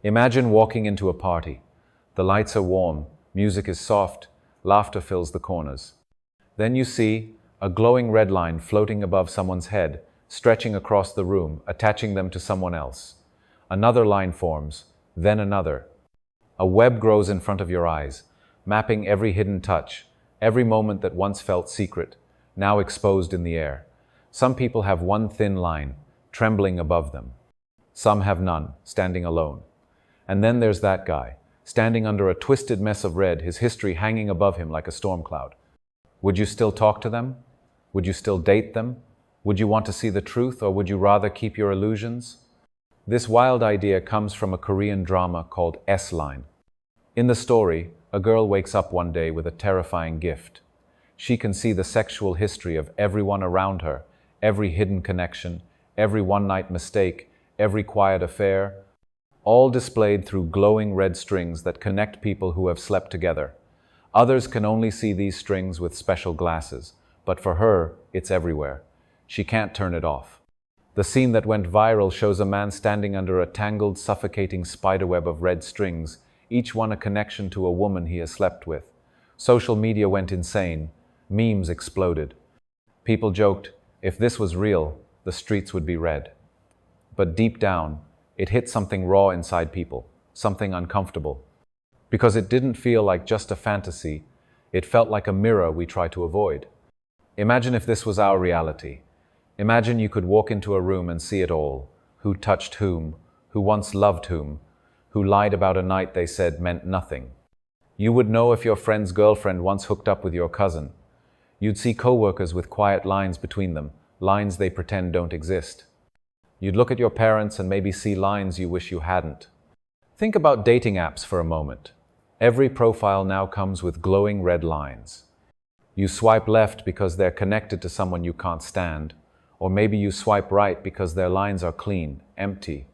Imagine walking into a party. The lights are warm, music is soft, laughter fills the corners. Then you see a glowing red line floating above someone's head, stretching across the room, attaching them to someone else. Another line forms, then another. A web grows in front of your eyes, mapping every hidden touch, every moment that once felt secret, now exposed in the air. Some people have one thin line, trembling above them. Some have none, standing alone. And then there's that guy, standing under a twisted mess of red, his history hanging above him like a storm cloud. Would you still talk to them? Would you still date them? Would you want to see the truth, or would you rather keep your illusions? This wild idea comes from a Korean drama called Sline. In the story, a girl wakes up one day with a terrifying gift. She can see the sexual history of everyone around her, every hidden connection, every one-night mistake, every quiet affair, all displayed through glowing red strings that connect people who have slept together. Others can only see these strings with special glasses, but for her, it's everywhere. She can't turn it off. The scene that went viral shows a man standing under a tangled, suffocating spiderweb of red strings, each one a connection to a woman he has slept with. Social media went insane. Memes exploded. People joked, if this was real, the streets would be red. But deep down, it hit something raw inside people, something uncomfortable. Because it didn't feel like just a fantasy, it felt like a mirror we try to avoid. Imagine if this was our reality. Imagine you could walk into a room and see it all. Who touched whom, who once loved whom, who lied about a night they said meant nothing. You would know if your friend's girlfriend once hooked up with your cousin. You'd see coworkers with quiet lines between them, lines they pretend don't exist. You'd look at your parents and maybe see lines you wish you hadn't. Think about dating apps for a moment. Every profile now comes with glowing red lines. You swipe left because they're connected to someone you can't stand, or maybe you swipe right because their lines are clean, empty.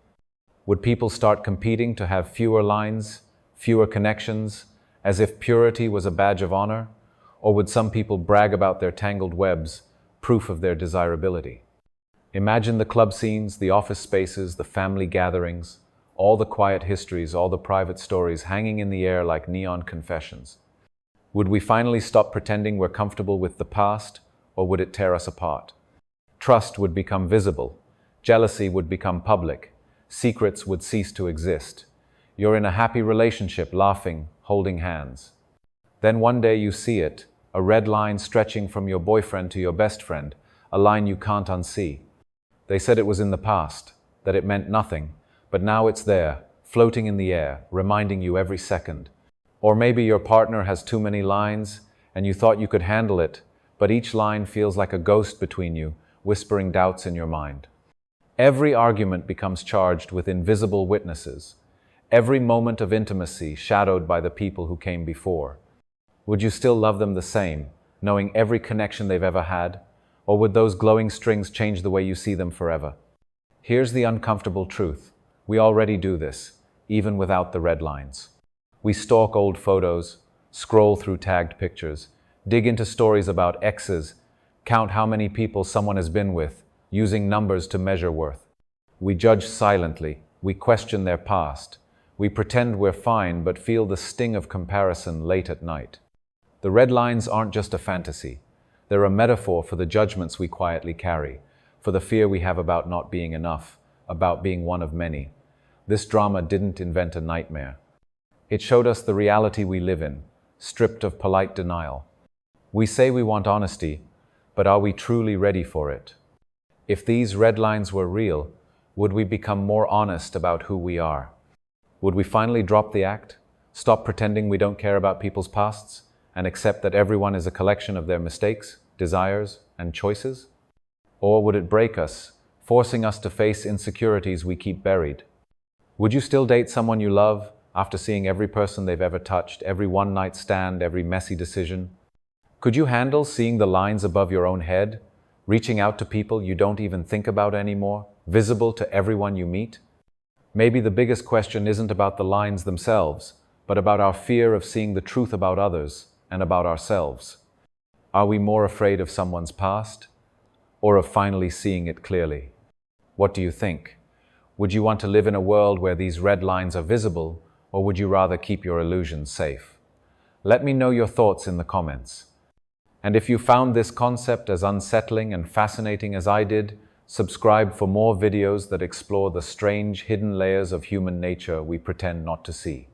Would people start competing to have fewer lines, fewer connections, as if purity was a badge of honor? Or would some people brag about their tangled webs, proof of their desirability? Imagine the club scenes, the office spaces, the family gatherings, all the quiet histories, all the private stories hanging in the air like neon confessions. Would we finally stop pretending we're comfortable with the past, or would it tear us apart? Trust would become visible. Jealousy would become public. Secrets would cease to exist. You're in a happy relationship, laughing, holding hands. Then one day you see it, a red line stretching from your boyfriend to your best friend, a line you can't unsee. They said it was in the past, that it meant nothing, but now it's there, floating in the air, reminding you every second. Or maybe your partner has too many lines, and you thought you could handle it, but each line feels like a ghost between you, whispering doubts in your mind. Every argument becomes charged with invisible witnesses. Every moment of intimacy shadowed by the people who came before. Would you still love them the same, knowing every connection they've ever had? Or would those glowing strings change the way you see them forever? Here's the uncomfortable truth. We already do this, even without the red lines. We stalk old photos, scroll through tagged pictures, dig into stories about exes, count how many people someone has been with, using numbers to measure worth. We judge silently, we question their past. We pretend we're fine but feel the sting of comparison late at night. The red lines aren't just a fantasy. They're a metaphor for the judgments we quietly carry, for the fear we have about not being enough, about being one of many. This drama didn't invent a nightmare. It showed us the reality we live in, stripped of polite denial. We say we want honesty, but are we truly ready for it? If these red lines were real, would we become more honest about who we are? Would we finally drop the act, stop pretending we don't care about people's pasts, and accept that everyone is a collection of their mistakes, desires, and choices? Or would it break us, forcing us to face insecurities we keep buried? Would you still date someone you love after seeing every person they've ever touched, every one-night stand, every messy decision? Could you handle seeing the lines above your own head, reaching out to people you don't even think about anymore, visible to everyone you meet? Maybe the biggest question isn't about the lines themselves, but about our fear of seeing the truth about others and about ourselves. Are we more afraid of someone's past, or of finally seeing it clearly? What do you think? Would you want to live in a world where these red lines are visible, or would you rather keep your illusions safe? Let me know your thoughts in the comments. And if you found this concept as unsettling and fascinating as I did, subscribe for more videos that explore the strange hidden layers of human nature we pretend not to see.